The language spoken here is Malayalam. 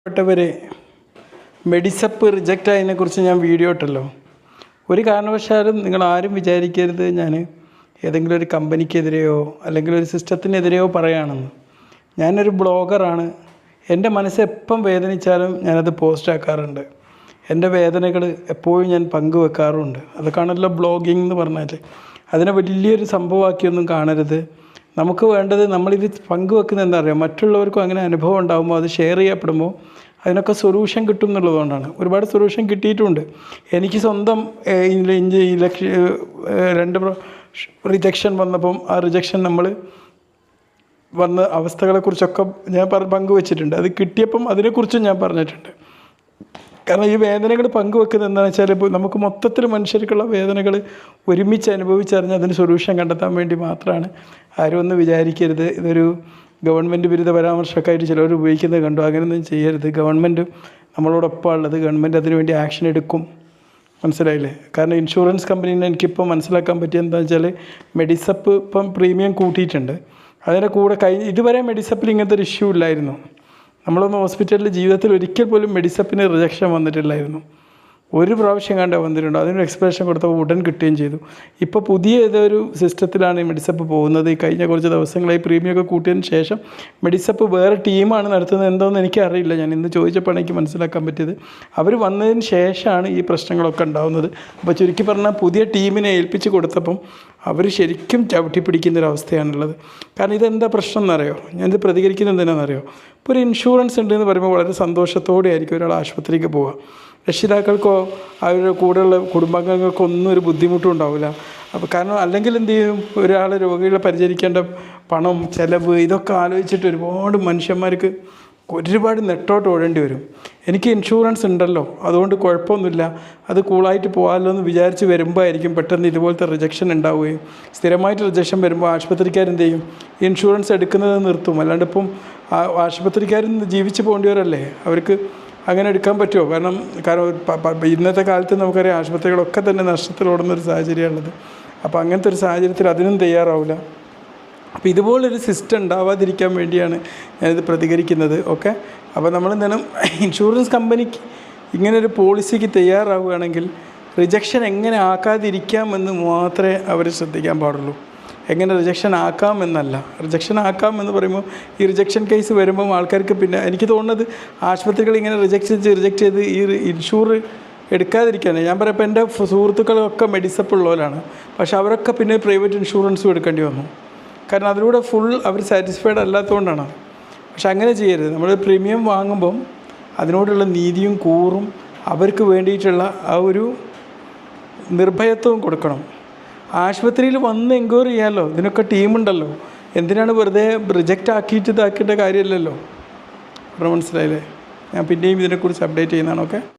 പ്പെട്ടവരെ മെഡിസപ്പ് റിജക്റ്റ് ആയതിനെക്കുറിച്ച് ഞാൻ വീഡിയോ ഇട്ടല്ലോ. ഒരു കാരണവശാലും നിങ്ങൾ ആരും വിചാരിക്കരുത് ഞാൻ ഏതെങ്കിലും ഒരു കമ്പനിക്കെതിരെയോ അല്ലെങ്കിൽ ഒരു സിസ്റ്റത്തിനെതിരെയോ പറയുകയാണെന്ന്. ഞാനൊരു ബ്ലോഗറാണ്. എൻ്റെ മനസ്സ് എപ്പം വേദനിച്ചാലും ഞാനത് പോസ്റ്റ് ആക്കാറുണ്ട്. എൻ്റെ വേദനകൾ എപ്പോഴും ഞാൻ പങ്കുവെക്കാറുമുണ്ട്. അതൊക്കെയാണല്ലോ ബ്ലോഗിങ് എന്ന് പറഞ്ഞാൽ. അതിനെ വലിയൊരു സംഭവമാക്കിയൊന്നും കാണരുത്. നമുക്ക് വേണ്ടത് നമ്മളിത് പങ്കുവെക്കുന്നത് എന്താ പറയുക, മറ്റുള്ളവർക്കും അങ്ങനെ അനുഭവം ഉണ്ടാകുമ്പോൾ അത് ഷെയർ ചെയ്യപ്പെടുമ്പോൾ അതിനൊക്കെ സൊല്യൂഷൻ കിട്ടും എന്നുള്ളതുകൊണ്ടാണ്. ഒരുപാട് സൊല്യൂഷൻ കിട്ടിയിട്ടുമുണ്ട്. എനിക്ക് സ്വന്തം രണ്ട് റിജക്ഷൻ വന്നപ്പം ആ റിജക്ഷൻ നമ്മൾ വന്ന അവസ്ഥകളെക്കുറിച്ചൊക്കെ ഞാൻ പങ്കുവെച്ചിട്ടുണ്ട്. അത് കിട്ടിയപ്പം അതിനെക്കുറിച്ചും ഞാൻ പറഞ്ഞിട്ടുണ്ട്. കാരണം ഈ വേദനകൾ പങ്കുവെക്കുന്നത് എന്താണെന്ന് വെച്ചാൽ, ഇപ്പോൾ നമുക്ക് മൊത്തത്തിൽ മനുഷ്യർക്കുള്ള വേദനകൾ ഒരുമിച്ച് അനുഭവിച്ചറിഞ്ഞ് അതിന് സൊല്യൂഷൻ കണ്ടെത്താൻ വേണ്ടി മാത്രമാണ്. ആരും ഒന്നും വിചാരിക്കരുത് ഇതൊരു ഗവൺമെൻറ് വിരുദ്ധ പരാമർശമൊക്കെ ആയിട്ട് ചിലവർ ഉപയോഗിക്കുന്നത് കണ്ടു. അങ്ങനെയൊന്നും ചെയ്യരുത്. ഗവൺമെൻറ് നമ്മളോടൊപ്പം ഉള്ളത്. ഗവൺമെൻറ് അതിനുവേണ്ടി ആക്ഷൻ എടുക്കും. മനസ്സിലായില്ലേ? കാരണം ഇൻഷുറൻസ് കമ്പനീനെ എനിക്കിപ്പോൾ മനസ്സിലാക്കാൻ പറ്റിയത് എന്താണെന്ന് വെച്ചാൽ, മെഡിസപ്പ് ഇപ്പം പ്രീമിയം കൂട്ടിയിട്ടുണ്ട്. അതിൻ്റെ കൂടെ ഇതുവരെ മെഡിസപ്പിൽ ഇങ്ങനത്തെ ഒരു ഇഷ്യൂ ഇല്ലായിരുന്നു. നമ്മളൊന്ന് ഹോസ്പിറ്റലിൽ ജീവിതത്തിൽ ഒരിക്കൽ പോലും മെഡിസപ്പിന് റിജക്ഷൻ വന്നിട്ടില്ലായിരുന്നു. ഒരു പ്രാവശ്യം കണ്ടേ വന്നിട്ടുണ്ട്. അതിനൊരു എക്സ്പ്രഷൻ കൊടുത്തപ്പോൾ ഉടൻ കിട്ടുകയും ചെയ്തു. ഇപ്പോൾ പുതിയ ഏതൊരു സിസ്റ്റത്തിലാണ് ഈ മെഡിസപ്പ് പോകുന്നത്. ഈ കഴിഞ്ഞ കുറച്ച് ദിവസങ്ങളായി പ്രീമിയമൊക്കെ കൂട്ടിയതിന് ശേഷം മെഡിസപ്പ് വേറെ ടീമാണ് നടത്തുന്നത്. എന്താണെന്ന് എനിക്കറിയില്ല. ഞാൻ ഇന്ന് ചോദിച്ചപ്പോഴാണ് എനിക്ക് മനസ്സിലാക്കാൻ പറ്റിയത്. അവർ വന്നതിന് ശേഷമാണ് ഈ പ്രശ്നങ്ങളൊക്കെ ഉണ്ടാകുന്നത്. അപ്പോൾ ചുരുക്കി പറഞ്ഞാൽ പുതിയ ടീമിനെ ഏൽപ്പിച്ച് കൊടുത്തപ്പം അവർ ശരിക്കും ചവിട്ടി പിടിക്കുന്നൊരവസ്ഥയാണുള്ളത്. കാരണം ഇതെന്താ പ്രശ്നം എന്നറിയോ? ഞാനിത് പ്രതികരിക്കുന്നത് എന്തിനാണെന്നറിയോ? ഇപ്പോൾ ഒരു ഇൻഷുറൻസ് ഉണ്ടെന്ന് പറയുമ്പോൾ വളരെ സന്തോഷത്തോടെ ആയിരിക്കും ഒരാൾ ആശുപത്രിക്ക് പോവുക. രക്ഷിതാക്കൾക്കോ അവരുടെ കൂടെയുള്ള കുടുംബാംഗങ്ങൾക്കോ ഒന്നും ഒരു ബുദ്ധിമുട്ടും ഉണ്ടാവില്ല. അപ്പോൾ കാരണം അല്ലെങ്കിൽ എന്ത് ചെയ്യും, ഒരാൾ രോഗികളെ പരിചരിക്കേണ്ട പണം, ചിലവ്, ഇതൊക്കെ ആലോചിച്ചിട്ട് ഒരുപാട് മനുഷ്യന്മാർക്ക് ഒരുപാട് നെട്ടോട്ട് ഓടേണ്ടി വരും. എനിക്ക് ഇൻഷുറൻസ് ഉണ്ടല്ലോ, അതുകൊണ്ട് കുഴപ്പമൊന്നുമില്ല, അത് കൂളായിട്ട് പോകാമല്ലോ എന്ന് വിചാരിച്ച് വരുമ്പോൾ ആയിരിക്കും പെട്ടെന്ന് ഇതുപോലത്തെ റിജക്ഷൻ ഉണ്ടാവുകയും സ്ഥിരമായിട്ട് റിജക്ഷൻ വരുമ്പോൾ ആശുപത്രിക്കാരെന്ത് ചെയ്യും, ഇൻഷുറൻസ് എടുക്കുന്നത് നിർത്തും. അല്ലാണ്ട് ഇപ്പം ആശുപത്രിക്കാരിൽ ജീവിച്ച് പോകേണ്ടവരല്ലേ, അവർക്ക് അങ്ങനെ എടുക്കാൻ പറ്റുമോ? കാരണം ഇന്നത്തെ കാലത്ത് നമുക്കറിയാം ആശുപത്രികളൊക്കെ തന്നെ നഷ്ടത്തിലോടുന്നൊരു സാഹചര്യമുള്ളത്. അപ്പോൾ അങ്ങനത്തെ ഒരു സാഹചര്യത്തിൽ അതിനും തയ്യാറാവില്ല. അപ്പോൾ ഇതുപോലൊരു സിസ്റ്റം ഉണ്ടാവാതിരിക്കാൻ വേണ്ടിയാണ് ഞാനിത് പ്രതികരിക്കുന്നത്. ഓക്കെ, അപ്പോൾ നമ്മളെന്താണ്, ഇൻഷുറൻസ് കമ്പനിക്ക് ഇങ്ങനൊരു പോളിസിക്ക് തയ്യാറാവുകയാണെങ്കിൽ റിജക്ഷൻ എങ്ങനെ ആക്കാതിരിക്കാമെന്ന് മാത്രമേ അവർ ശ്രദ്ധിക്കാൻ പാടുള്ളൂ. എങ്ങനെ റിജക്ഷൻ ആക്കാമെന്നല്ല. റിജക്ഷൻ ആക്കാമെന്ന് പറയുമ്പോൾ ഈ റിജക്ഷൻ കേസ് വരുമ്പം ആൾക്കാർക്ക് പിന്നെ എനിക്ക് തോന്നുന്നത് ആശുപത്രികൾ ഇങ്ങനെ റിജക്റ്റ് ചെയ്ത് ഈ ഇൻഷൂർ എടുക്കാതിരിക്കാനാണ്. ഞാൻ പറയാം, ഇപ്പോൾ എൻ്റെ സുഹൃത്തുക്കളൊക്കെ മെഡിസപ്പ് ഉള്ളവരാണ്. പക്ഷേ അവരൊക്കെ പിന്നെ പ്രൈവറ്റ് ഇൻഷുറൻസും എടുക്കേണ്ടി വന്നു. കാരണം അതിലൂടെ ഫുൾ അവർ സാറ്റിസ്ഫൈഡ് അല്ലാത്തതുകൊണ്ടാണ്. പക്ഷെ അങ്ങനെ ചെയ്യരുത്. നമ്മൾ പ്രീമിയം വാങ്ങുമ്പം അതിനോടുള്ള നീതിയും കൂറും അവർക്ക് വേണ്ടിയിട്ടുള്ള ആ ഒരു നിർഭയത്വവും കൊടുക്കണം. ആശുപത്രിയിൽ വന്ന് എൻക്വയറി ചെയ്യാമല്ലോ, ഇതിനൊക്കെ ടീമുണ്ടല്ലോ. എന്തിനാണ് വെറുതെ റിജക്റ്റ് ആക്കിയിട്ട് ഇതാക്കേണ്ട കാര്യമില്ലല്ലോ. മനസ്സിലായില്ലേ? ഞാൻ പിന്നെയും ഇതിനെക്കുറിച്ച് അപ്ഡേറ്റ് ചെയ്യുന്നതാണ്. ഓക്കെ.